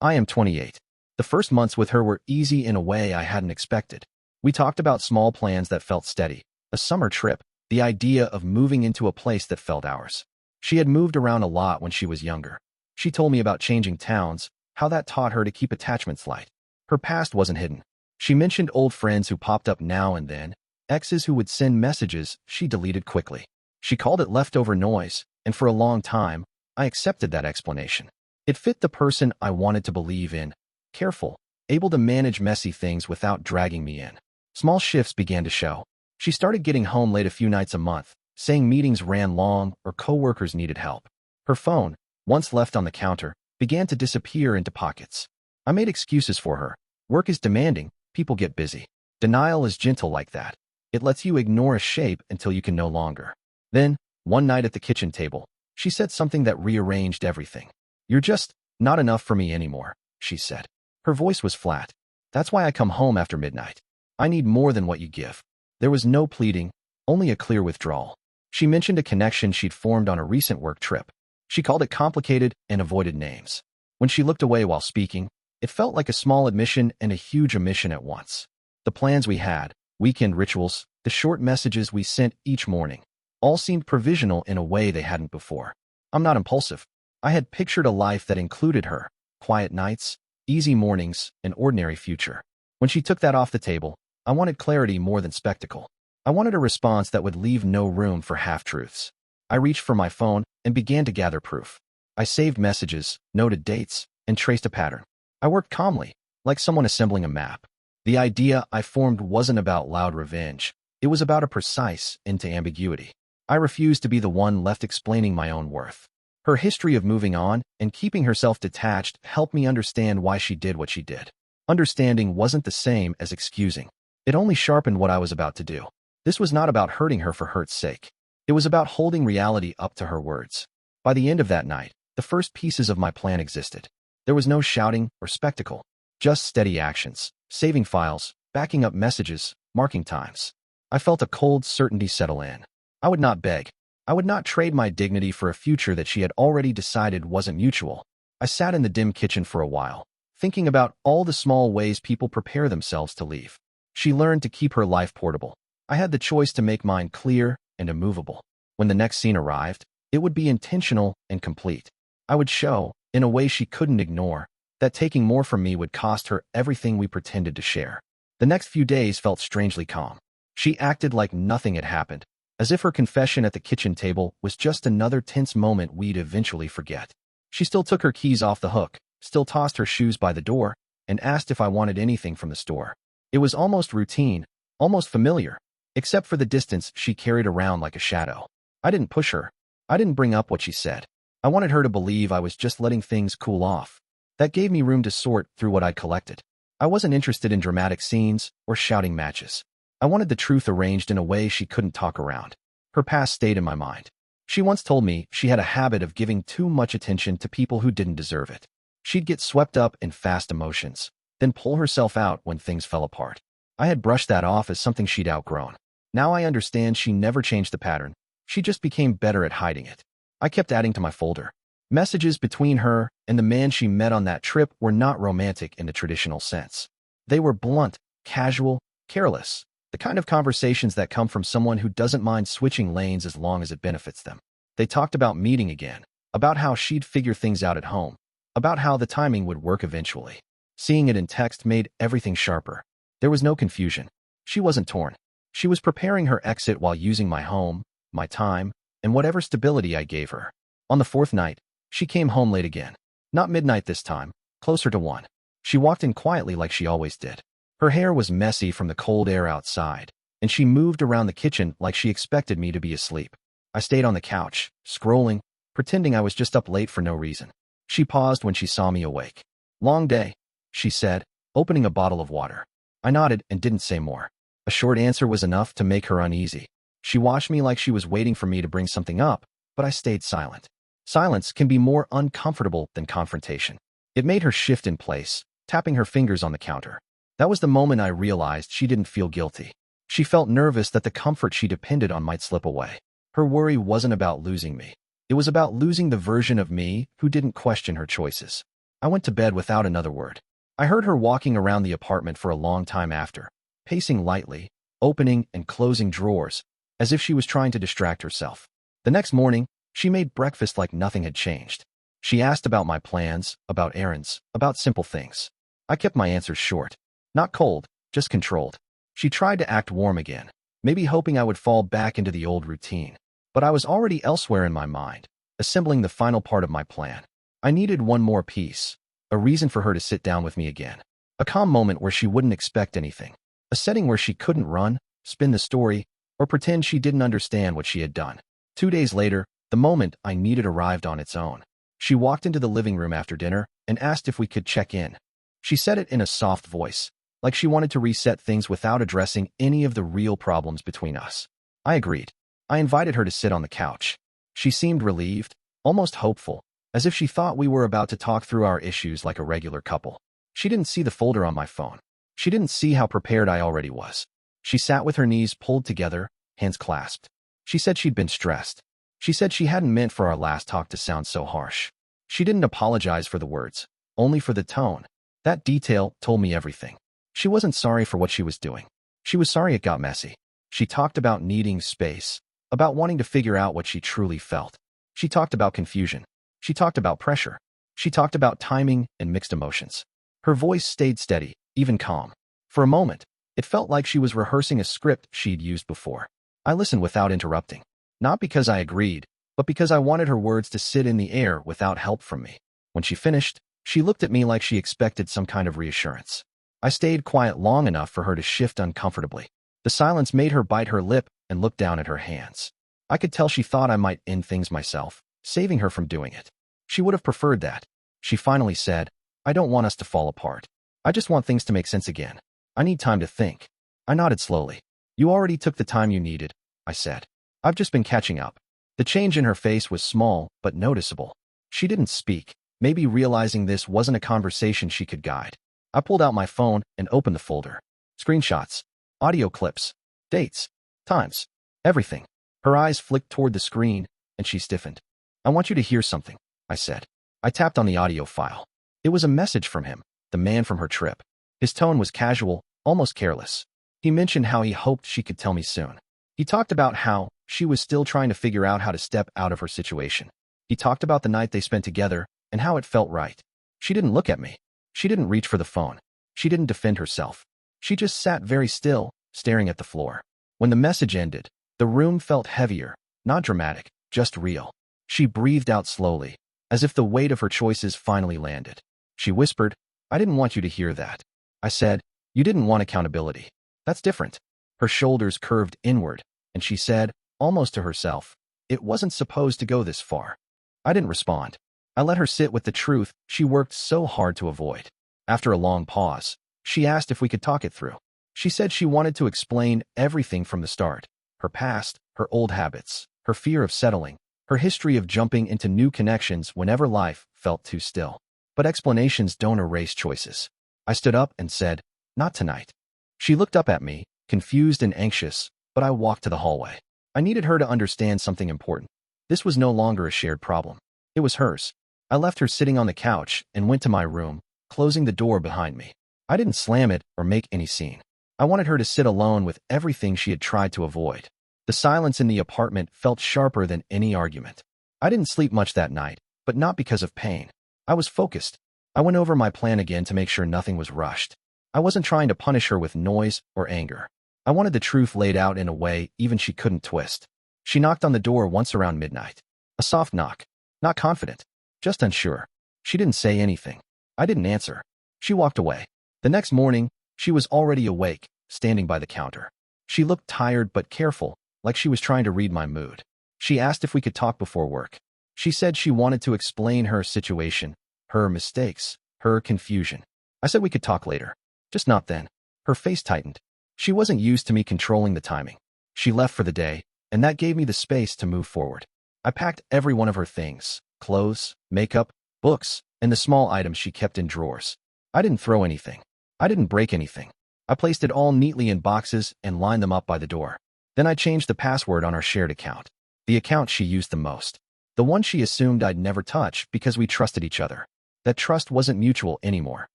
I am 28. The first months with her were easy in a way I hadn't expected. We talked about small plans that felt steady, a summer trip, the idea of moving into a place that felt ours. She had moved around a lot when she was younger. She told me about changing towns, how that taught her to keep attachments light. Her past wasn't hidden. She mentioned old friends who popped up now and then, exes who would send messages she deleted quickly. She called it leftover noise, and for a long time, I accepted that explanation. It fit the person I wanted to believe in, careful, able to manage messy things without dragging me in. Small shifts began to show. She started getting home late a few nights a month, saying meetings ran long or coworkers needed help. Her phone, once left on the counter, began to disappear into pockets. I made excuses for her. Work is demanding, people get busy. Denial is gentle like that. It lets you ignore a shape until you can no longer. Then, one night at the kitchen table, she said something that rearranged everything. "You're just not enough for me anymore," she said. Her voice was flat. "That's why I come home after midnight. I need more than what you give." There was no pleading, only a clear withdrawal. She mentioned a connection she'd formed on a recent work trip. She called it complicated and avoided names. When she looked away while speaking, it felt like a small admission and a huge omission at once. The plans we had, weekend rituals, the short messages we sent each morning, all seemed provisional in a way they hadn't before. I'm not impulsive. I had pictured a life that included her, quiet nights, easy mornings, an ordinary future. When she took that off the table, I wanted clarity more than spectacle. I wanted a response that would leave no room for half-truths. I reached for my phone and began to gather proof. I saved messages, noted dates, and traced a pattern. I worked calmly, like someone assembling a map. The idea I formed wasn't about loud revenge. It was about a precise end to ambiguity. I refused to be the one left explaining my own worth. Her history of moving on and keeping herself detached helped me understand why she did what she did. Understanding wasn't the same as excusing. It only sharpened what I was about to do. This was not about hurting her for hurt's sake. It was about holding reality up to her words. By the end of that night, the first pieces of my plan existed. There was no shouting or spectacle, just steady actions, saving files, backing up messages, marking times. I felt a cold certainty settle in. I would not beg. I would not trade my dignity for a future that she had already decided wasn't mutual. I sat in the dim kitchen for a while, thinking about all the small ways people prepare themselves to leave. She learned to keep her life portable. I had the choice to make mine clear and immovable. When the next scene arrived, it would be intentional and complete. I would show, in a way she couldn't ignore, that taking more from me would cost her everything we pretended to share. The next few days felt strangely calm. She acted like nothing had happened, as if her confession at the kitchen table was just another tense moment we'd eventually forget. She still took her keys off the hook, still tossed her shoes by the door, and asked if I wanted anything from the store. It was almost routine, almost familiar, except for the distance she carried around like a shadow. I didn't push her. I didn't bring up what she said. I wanted her to believe I was just letting things cool off. That gave me room to sort through what I'd collected. I wasn't interested in dramatic scenes or shouting matches. I wanted the truth arranged in a way she couldn't talk around. Her past stayed in my mind. She once told me she had a habit of giving too much attention to people who didn't deserve it. She'd get swept up in fast emotions, then pull herself out when things fell apart. I had brushed that off as something she'd outgrown. Now I understand she never changed the pattern. She just became better at hiding it. I kept adding to my folder. Messages between her and the man she met on that trip were not romantic in the traditional sense. They were blunt, casual, careless, the kind of conversations that come from someone who doesn't mind switching lanes as long as it benefits them. They talked about meeting again, about how she'd figure things out at home, about how the timing would work eventually. Seeing it in text made everything sharper. There was no confusion. She wasn't torn. She was preparing her exit while using my home, my time, and whatever stability I gave her. On the fourth night, she came home late again. Not midnight this time, closer to 1. She walked in quietly like she always did. Her hair was messy from the cold air outside, and she moved around the kitchen like she expected me to be asleep. I stayed on the couch, scrolling, pretending I was just up late for no reason. She paused when she saw me awake. "Long day," she said, opening a bottle of water. I nodded and didn't say more. A short answer was enough to make her uneasy. She watched me like she was waiting for me to bring something up, but I stayed silent. Silence can be more uncomfortable than confrontation. It made her shift in place, tapping her fingers on the counter. That was the moment I realized she didn't feel guilty. She felt nervous that the comfort she depended on might slip away. Her worry wasn't about losing me. It was about losing the version of me who didn't question her choices. I went to bed without another word. I heard her walking around the apartment for a long time after, pacing lightly, opening and closing drawers, as if she was trying to distract herself. The next morning, she made breakfast like nothing had changed. She asked about my plans, about errands, about simple things. I kept my answers short. Not cold, just controlled. She tried to act warm again, maybe hoping I would fall back into the old routine. But I was already elsewhere in my mind, assembling the final part of my plan. I needed one more piece, a reason for her to sit down with me again. A calm moment where she wouldn't expect anything. A setting where she couldn't run, spin the story, or pretend she didn't understand what she had done. 2 days later, the moment I needed arrived on its own. She walked into the living room after dinner and asked if we could check in. She said it in a soft voice, like she wanted to reset things without addressing any of the real problems between us. I agreed. I invited her to sit on the couch. She seemed relieved, almost hopeful, as if she thought we were about to talk through our issues like a regular couple. She didn't see the folder on my phone. She didn't see how prepared I already was. She sat with her knees pulled together, hands clasped. She said she'd been stressed. She said she hadn't meant for our last talk to sound so harsh. She didn't apologize for the words, only for the tone. That detail told me everything. She wasn't sorry for what she was doing. She was sorry it got messy. She talked about needing space, about wanting to figure out what she truly felt. She talked about confusion. She talked about pressure. She talked about timing and mixed emotions. Her voice stayed steady, even calm. For a moment, it felt like she was rehearsing a script she'd used before. I listened without interrupting. Not because I agreed, but because I wanted her words to sit in the air without help from me. When she finished, she looked at me like she expected some kind of reassurance. I stayed quiet long enough for her to shift uncomfortably. The silence made her bite her lip and look down at her hands. I could tell she thought I might end things myself, saving her from doing it. She would have preferred that. She finally said, "I don't want us to fall apart. I just want things to make sense again. I need time to think." I nodded slowly. "You already took the time you needed," I said. "I've just been catching up." The change in her face was small, but noticeable. She didn't speak, maybe realizing this wasn't a conversation she could guide. I pulled out my phone and opened the folder. Screenshots, audio clips, dates, times, everything. Her eyes flicked toward the screen, and she stiffened. "I want you to hear something," I said. I tapped on the audio file. It was a message from him, the man from her trip. His tone was casual, almost careless. He mentioned how he hoped she could tell me soon. He talked about how she was still trying to figure out how to step out of her situation. He talked about the night they spent together and how it felt right. She didn't look at me. She didn't reach for the phone. She didn't defend herself. She just sat very still, staring at the floor. When the message ended, the room felt heavier, not dramatic, just real. She breathed out slowly, as if the weight of her choices finally landed. She whispered, "I didn't want you to hear that." I said, "You didn't want accountability. That's different." Her shoulders curved inward, and she said, almost to herself, "It wasn't supposed to go this far." I didn't respond. I let her sit with the truth she worked so hard to avoid. After a long pause, she asked if we could talk it through. She said she wanted to explain everything from the start. Her past, her old habits, her fear of settling, her history of jumping into new connections whenever life felt too still. But explanations don't erase choices. I stood up and said, "Not tonight." She looked up at me, confused and anxious, but I walked to the hallway. I needed her to understand something important. This was no longer a shared problem. It was hers. I left her sitting on the couch and went to my room, closing the door behind me. I didn't slam it or make any scene. I wanted her to sit alone with everything she had tried to avoid. The silence in the apartment felt sharper than any argument. I didn't sleep much that night, but not because of pain. I was focused. I went over my plan again to make sure nothing was rushed. I wasn't trying to punish her with noise or anger. I wanted the truth laid out in a way even she couldn't twist. She knocked on the door once around midnight. A soft knock. Not confident, just unsure. She didn't say anything. I didn't answer. She walked away. The next morning, she was already awake, standing by the counter. She looked tired but careful, like she was trying to read my mood. She asked if we could talk before work. She said she wanted to explain her situation, her mistakes, her confusion. I said we could talk later. Just not then. Her face tightened. She wasn't used to me controlling the timing. She left for the day, and that gave me the space to move forward. I packed every one of her things, clothes, makeup, books, and the small items she kept in drawers. I didn't throw anything. I didn't break anything. I placed it all neatly in boxes and lined them up by the door. Then I changed the password on our shared account, the account she used the most, the one she assumed I'd never touch because we trusted each other. that trust wasn't mutual anymore,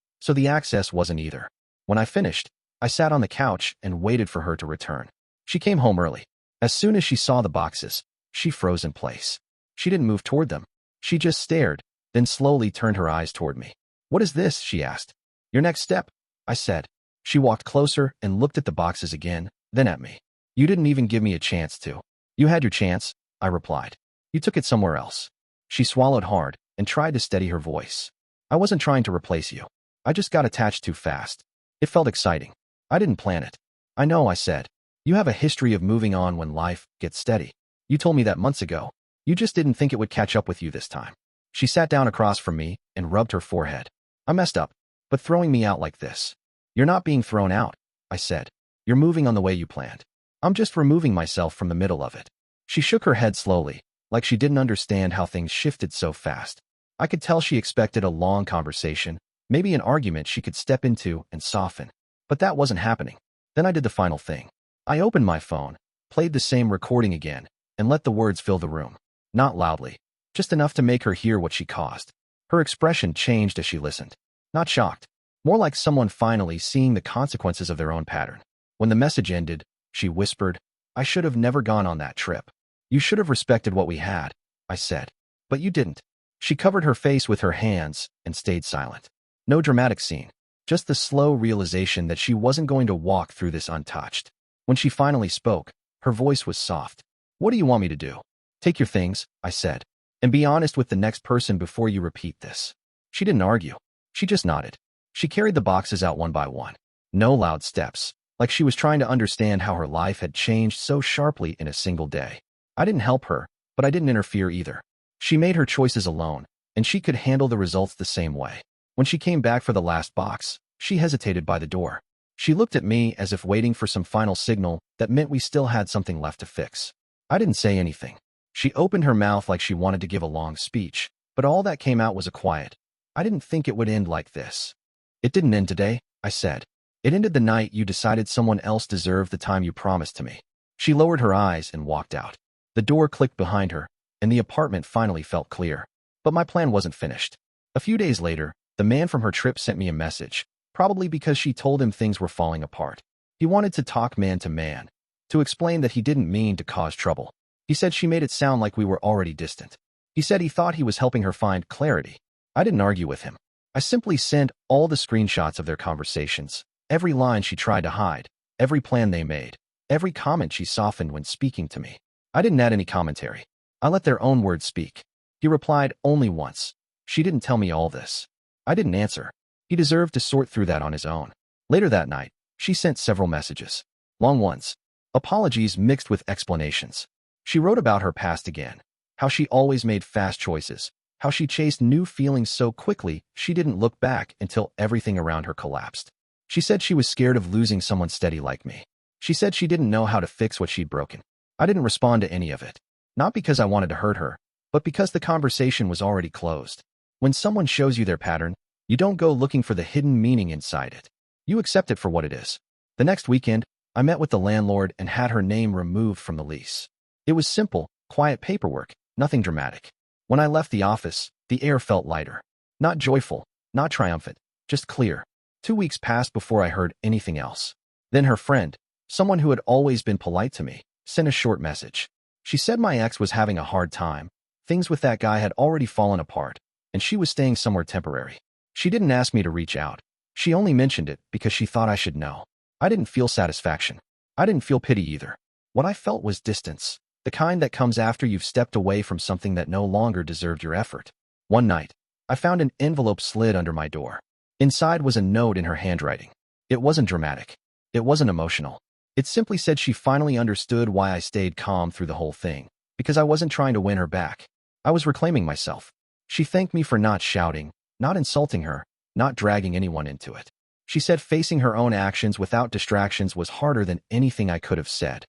so the access wasn't either. When I finished, I sat on the couch and waited for her to return. She came home early. As soon as she saw the boxes, she froze in place. She didn't move toward them. She just stared, then slowly turned her eyes toward me. "What is this?" she asked. "Your next step," I said. She walked closer and looked at the boxes again, then at me. "You didn't even give me a chance to." "You had your chance," I replied. "You took it somewhere else." She swallowed hard and tried to steady her voice. "I wasn't trying to replace you. I just got attached too fast. It felt exciting. I didn't plan it." "I know," I said. "You have a history of moving on when life gets steady. You told me that months ago. You just didn't think it would catch up with you this time." She sat down across from me and rubbed her forehead. "I messed up, but throwing me out like this." "You're not being thrown out," I said. "You're moving on the way you planned. I'm just removing myself from the middle of it." She shook her head slowly, like she didn't understand how things shifted so fast. I could tell she expected a long conversation, maybe an argument she could step into and soften. But that wasn't happening. Then I did the final thing. I opened my phone, played the same recording again, and let the words fill the room. Not loudly, just enough to make her hear what she caused. Her expression changed as she listened. Not shocked, more like someone finally seeing the consequences of their own pattern. When the message ended, she whispered, "I should have never gone on that trip. You should have respected what we had," I said. "But you didn't." She covered her face with her hands and stayed silent. No dramatic scene, just the slow realization that she wasn't going to walk through this untouched. When she finally spoke, her voice was soft. "What do you want me to do?" "Take your things," I said, "and be honest with the next person before you repeat this." She didn't argue. She just nodded. She carried the boxes out one by one. No loud steps, like she was trying to understand how her life had changed so sharply in a single day. I didn't help her, but I didn't interfere either. She made her choices alone, and she could handle the results the same way. When she came back for the last box, she hesitated by the door. She looked at me as if waiting for some final signal that meant we still had something left to fix. I didn't say anything. She opened her mouth like she wanted to give a long speech, but all that came out was a quiet. "I didn't think it would end like this." "It didn't end today," I said. "It ended the night you decided someone else deserved the time you promised to me." She lowered her eyes and walked out. The door clicked behind her, and the apartment finally felt clear. But my plan wasn't finished. A few days later, the man from her trip sent me a message, probably because she told him things were falling apart. He wanted to talk man to man, to explain that he didn't mean to cause trouble. He said she made it sound like we were already distant. He said he thought he was helping her find clarity. I didn't argue with him. I simply sent all the screenshots of their conversations, every line she tried to hide, every plan they made, every comment she softened when speaking to me. I didn't add any commentary. I let their own words speak. He replied only once. "She didn't tell me all this." I didn't answer. He deserved to sort through that on his own. Later that night, she sent several messages. Long ones. Apologies mixed with explanations. She wrote about her past again. How she always made fast choices. How she chased new feelings so quickly she didn't look back until everything around her collapsed. She said she was scared of losing someone steady like me. She said she didn't know how to fix what she'd broken. I didn't respond to any of it. Not because I wanted to hurt her, but because the conversation was already closed. When someone shows you their pattern, you don't go looking for the hidden meaning inside it. You accept it for what it is. The next weekend, I met with the landlord and had her name removed from the lease. It was simple, quiet paperwork, nothing dramatic. When I left the office, the air felt lighter. Not joyful, not triumphant, just clear. 2 weeks passed before I heard anything else. Then her friend, someone who had always been polite to me, sent a short message. She said my ex was having a hard time. Things with that guy had already fallen apart, and she was staying somewhere temporary. She didn't ask me to reach out. She only mentioned it because she thought I should know. I didn't feel satisfaction. I didn't feel pity either. What I felt was distance, the kind that comes after you've stepped away from something that no longer deserved your effort. One night, I found an envelope slid under my door. Inside was a note in her handwriting. It wasn't dramatic. It wasn't emotional. It simply said she finally understood why I stayed calm through the whole thing, because I wasn't trying to win her back. I was reclaiming myself. She thanked me for not shouting, not insulting her, not dragging anyone into it. She said facing her own actions without distractions was harder than anything I could have said.